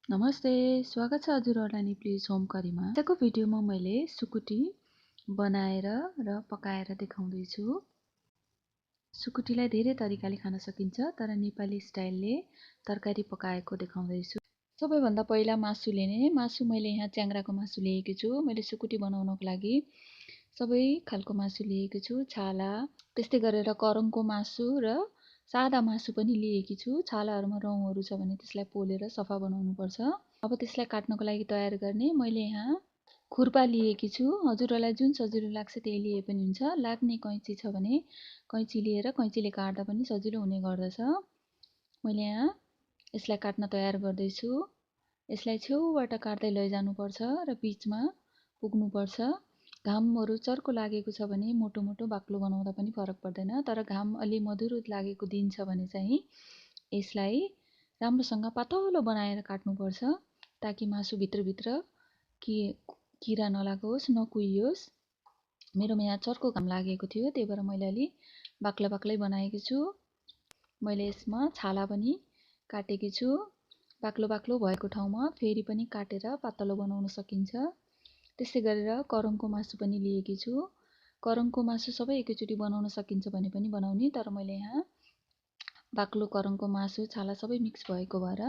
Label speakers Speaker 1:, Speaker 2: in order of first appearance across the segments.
Speaker 1: नमस्ते, स्वागत छ हजुरहरूलाई नेप्लिज होम करीमा। आजको भिडियोमा मैले सुकुटी बनाएर र पकाएर देखाउँदैछु। सुकुटीलाई धेरै तरिकाले खान सकिन्छ, तर नेपाली स्टाइलले तरकारी पकाएको देखाउँदैछु। सबैभन्दा पहिला मासु लिने। मासु मैले यहाँ च्याङ्ग्राको मासु लिएको छु। मैले सुकुटी बनाउनको लागि सबै खालको मासु लिएको छु। छाला, त्यस्तै गरेर करङको मासु र सादा मासु पनि लिएकी छु। छालाहरूमा रौँहरू छ भने त्यसलाई पोलेर सफा बनाउनु पर्छ। अब त्यसलाई काट्नको लागि तयार गर्ने। मैले यहाँ खुर्पा लिएकी छु। हजुरहरूलाई जुन सजिलो लाग्छ त्यही लिए पनि हुन्छ। लाग्ने कैँची छ भने कैँची लिएर कैँचीले काट्दा पनि सजिलो हुने गर्दछ। मैले यहाँ यसलाई काट्न तयार गर्दैछु। यसलाई छेउबाट काट्दै लैजानुपर्छ र बिचमा पुग्नुपर्छ। घामहरू चर्को लागेको छ भने मोटो मोटो बाक्लो बनाउँदा पनि फरक पर्दैन, तर घाम अलि मधुरो लागेको दिन छ भने चाहिँ यसलाई राम्रोसँग पातलो बनाएर काट्नुपर्छ, ताकि मासु भित्रभित्र किरा नलागोस्, नकुहियोस्। मेरोमा यहाँ चर्को घाम लागेको थियो, त्यही भएर मैले अलि बाक्ला बाक्लै बनाएको छु। मैले यसमा छाला पनि काटेकी छु। बाक्लो बाक्लो भएको ठाउँमा फेरि पनि काटेर पातलो बनाउन सकिन्छ। त्यसै गरेर करङको मासु पनि लिएकी छु। करङको मासु सबै एकैचोटि बनाउन सकिन्छ भने पनि बनाउने, तर मैले यहाँ बाक्लो करङको मासु छाला सबै मिक्स भएको भएर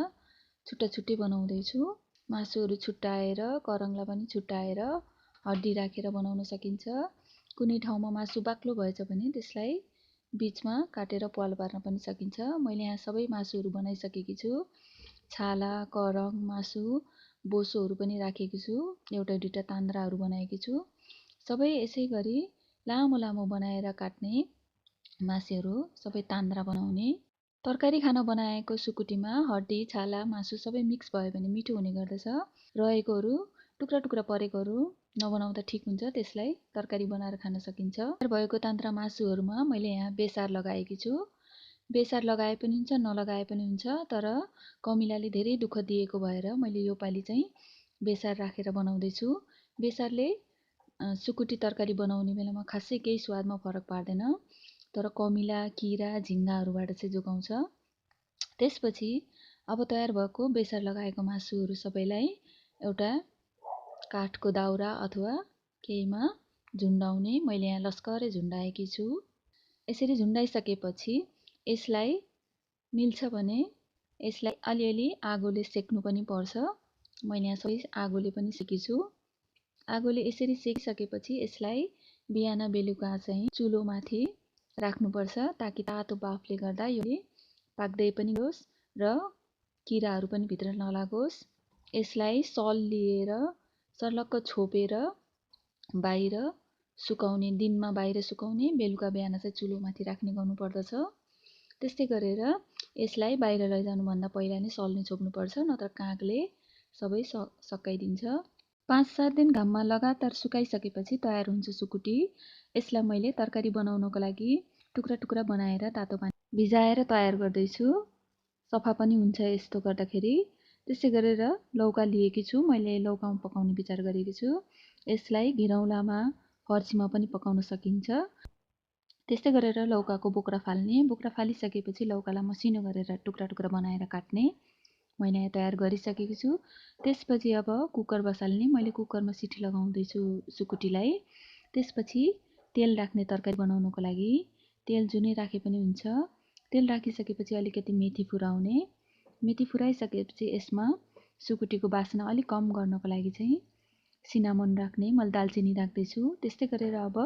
Speaker 1: छुट्टा छुट्टै बनाउँदैछु। मासुहरू छुट्टाएर करङलाई पनि छुट्टाएर हड्डी राखेर बनाउन सकिन्छ। कुनै ठाउँमा मासु बाक्लो भएछ भने त्यसलाई बिचमा काटेर पाल पार्न पनि सकिन्छ। मैले यहाँ सबै मासुहरू बनाइसकेकी छु। छाला, करङ, मासु, बोसोहरू पनि राखेकी छु। एउटा दुईटा तान्द्राहरू बनाएकी छु। सबै यसै गरी लामो लामो बनाएर काट्ने मासुहरू सबै तान्द्रा बनाउने। तरकारी खाना बनाएको सुकुटीमा हड्डी, छाला, मासु सबै मिक्स भयो भने मिठो हुने गर्दछ। रहेकोहरू टुक्रा टुक्रा परेकोहरू नबनाउँदा ठिक हुन्छ, त्यसलाई तरकारी बनाएर खान सकिन्छ। भएको तान्द्रा मासुहरूमा मैले यहाँ बेसार लगाएकी छु। बेसार लगाए पनि हुन्छ, नलगाए पनि हुन्छ, तर कमिलाले धेरै दुःख दिएको भएर मैले योपालि चाहिँ बेसार राखेर बनाउँदैछु। बेसारले सुकुटी तरकारी बनाउने बेलामा खासै केही स्वादमा फरक पार्दैन, तर कमिला, किरा, झिङ्गाहरूबाट चाहिँ जोगाउँछ। त्यसपछि अब तयार भएको बेसार लगाएको मासुहरू सबैलाई एउटा काठको दाउरा अथवा केहीमा झुन्डाउने। मैले यहाँ लस्करै झुन्डाएकी छु। यसरी झुन्डाइसकेपछि यसलाई मिल्छ भने यसलाई अलिअलि आगोले सेक्नु पनि पर्छ। मैले यहाँ सबै आगोले पनि सेकिछु। आगोले यसरी सेकिसकेपछि यसलाई बिहान बेलुका चाहिँ चुलोमाथि राख्नुपर्छ, ताकि तातो बाफले गर्दा यो पाक्दै पनि होस् र किराहरू पनि भित्र नलागोस्। यसलाई सल लिएर सर्लक्क छोपेर बाहिर सुकाउने। दिनमा बाहिर सुकाउने, बेलुका बिहान चाहिँ चुलोमाथि राख्ने गर्नुपर्दछ। त्यस्तै गरेर यसलाई बाहिर लैजानुभन्दा पहिला नै सल्ने छोप्नुपर्छ, नत्र कागले सबै सकाइदिन्छ। 5-7 दिन घाममा लगातार सुकाइसकेपछि तयार हुन्छ सुकुटी। यसलाई मैले तरकारी बनाउनको लागि टुक्रा टुक्रा बनाएर तातो पानी भिजाएर तयार गर्दैछु। सफा पनि हुन्छ यस्तो गर्दाखेरि। त्यसै गरेर लौका लिएकी छु। मैले लौकामा पकाउने विचार गरेकी छु। यसलाई घिरौलामा, फर्सीमा पनि पकाउन सकिन्छ। त्यस्तै गरेर लौकाको बोक्रा फाल्ने। बोक्रा फालिसकेपछि लौकालाई मसिनो गरेर टुक्रा टुक्रा बनाएर काट्ने। मैले यहाँ तयार गरिसकेको छु। त्यसपछि अब कुकर बसाल्ने। मैले कुकरमा सिटी लगाउँदैछु सुकुटीलाई। त्यसपछि तेल राख्ने तरकारी बनाउनको लागि। तेल जुनै राखे पनि हुन्छ। तेल राखिसकेपछि अलिकति मेथी फुराउने। मेथी फुराइसकेपछि यसमा सुकुटीको बास्ना अलिक कम गर्नको लागि चाहिँ सिनामन राख्ने। मैले दालचिनी राख्दैछु। त्यस्तै गरेर अब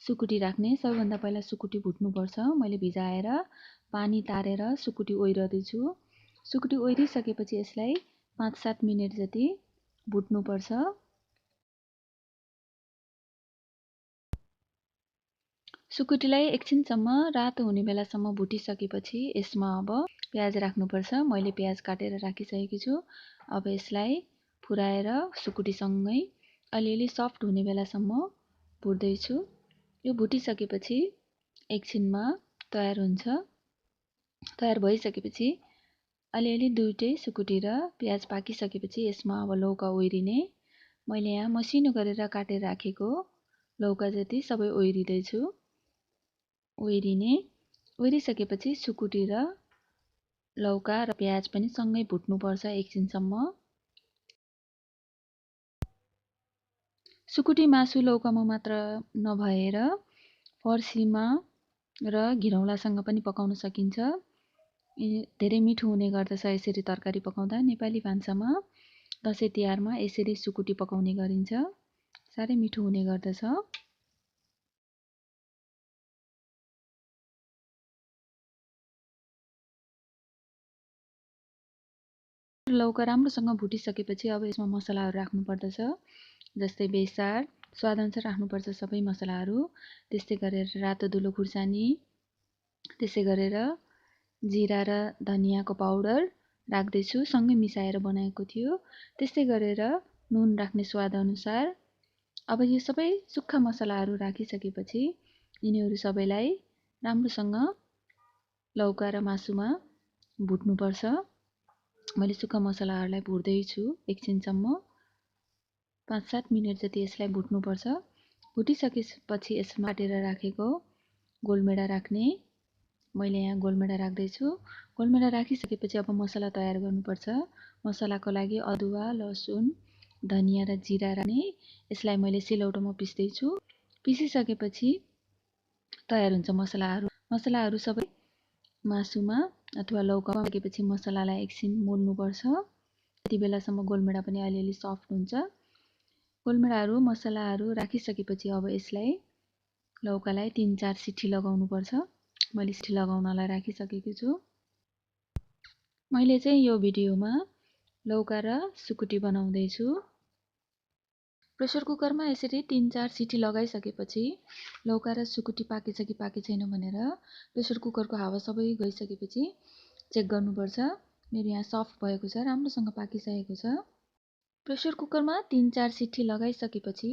Speaker 1: सुकुटी राख्ने। सबैभन्दा पहिला सुकुटी भुट्नुपर्छ। मैले भिजाएर पानी तारेर सुकुटी ओइरदैछु। सुकुटी ओइरिसकेपछि यसलाई 5-7 मिनेट जति भुट्नुपर्छ। सुकुटीलाई एकछिनसम्म रातो हुने बेलासम्म भुटिसकेपछि यसमा अब प्याज राख्नुपर्छ। मैले प्याज काटेर राखिसकेकी छु। अब यसलाई फुराएर सुकुटीसँगै अलिअलि सफ्ट हुने बेलासम्म भुट्दैछु। यो भुटिसकेपछि एकछिनमा तयार हुन्छ। तयार भइसकेपछि अलिअलि दुईटै सुकुटी र प्याज पाकिसकेपछि यसमा अब लौका ओइरिने। मैले यहाँ मसिनो गरेर काटेर राखेको लौका जति सबै ओइरिँदैछु। ओइरिने। ओइरिसकेपछि सुकुटी र लौका र प्याज पनि सँगै भुट्नुपर्छ एकछिनसम्म। सुकुटी मासु लौकामा मात्र नभएर फर्सीमा र घिरौँलासँग पनि पकाउन सकिन्छ। धेरै मिठो हुने गर्दछ यसरी तरकारी पकाउँदा। नेपाली भान्सामा दसैँ तिहारमा यसरी सुकुटी पकाउने गरिन्छ। साह्रै मिठो हुने गर्दछ। लौका राम्रोसँग भुटिसकेपछि अब यसमा मसलाहरू राख्नु पर्दछ। जस्तै बेसार, स्वादअनुसार राख्नुपर्छ सबै मसलाहरू। त्यस्तै गरेर रातो धुलो खुर्सानी, त्यसै गरेर जिरा र धनियाँको पाउडर राख्दैछु, सँगै मिसाएर बनाएको थियो। त्यस्तै गरेर नुन राख्ने स्वादअनुसार। अब यो सबै सुक्खा मसलाहरू राखिसकेपछि यिनीहरू सबैलाई राम्रोसँग लौका र मासुमा भुट्नुपर्छ। मैले सुक्खा मसलाहरूलाई भुट्दैछु एकछिनसम्म, 5-7 मिनट जति यसलाई भुट्नुपर्छ। भुटिसकेपछि यसमा काटेर राखेको गोलमेडा राख्ने, मैले यहाँ गोलमेडा राख्दैछु। गोलमेडा राखिसकेपछि अब मसला तयार गर्नुपर्छ। मसलाको लागि अदुवा, लसुन, धनियाँ र जिरा राख्ने। यसलाई मैले सिलौटोमा पिस्दैछु। पिसिसकेपछि तयार हुन्छ मसलाहरू। मसलाहरू सबै मासुमा अथवा लौकामा पाकेपछि मसलालाई एकछिन मोल्नुपर्छ। त्यति बेलासम्म गोलमेडा पनि अलिअलि सफ्ट हुन्छ। गोलमेडाहरू मसलाहरू राखिसकेपछि अब यसलाई लौकालाई 3-4 सिटी लगाउनुपर्छ। मैले सिटी लगाउनलाई राखिसकेको छु। मैले चाहिँ यो भिडियोमा लौका र सुकुटी बनाउँदैछु। प्रेसर कुकरमा यसरी 3-4 सिटी लगाइसकेपछि लौका र सुकुटी पाकेछ कि पाके छैन भनेर प्रेसर कुकरको हावा सबै गइसकेपछि चेक गर्नुपर्छ। मेरो यहाँ सफ्ट भएको छ, राम्रोसँग पाकिसकेको छ। प्रेसर कुकरमा 3-4 सिटी लगाइसकेपछि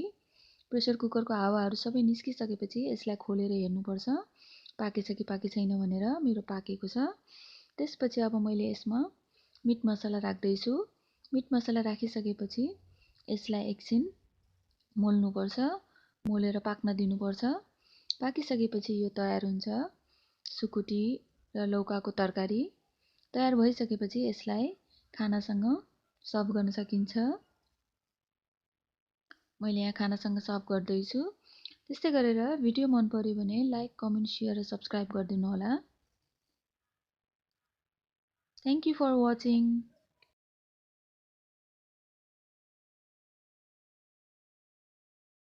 Speaker 1: प्रेसर कुकरको हावाहरू सबै निस्किसकेपछि यसलाई खोलेर हेर्नुपर्छ पाकेछ कि पाके छैन भनेर। मेरो पाकेको छ। त्यसपछि अब मैले यसमा मिट मसला राख्दैछु। मिट मसला राखिसकेपछि यसलाई एकछिन मोल्नुपर्छ। मोलेर पाक्न दिनुपर्छ। पाकिसकेपछि यो तयार हुन्छ। सुकुटी र लौकाको तरकारी तयार भइसकेपछि यसलाई खानासँग सर्भ गर्न सकिन्छ। मैले यहाँ खानासँग सर्भ गर्दैछु। त्यस्तै गरेर भिडियो मन पर्यो भने लाइक, कमेन्ट, सेयर र सब्स्क्राइब गरिदिनु होला। Thank you for watching.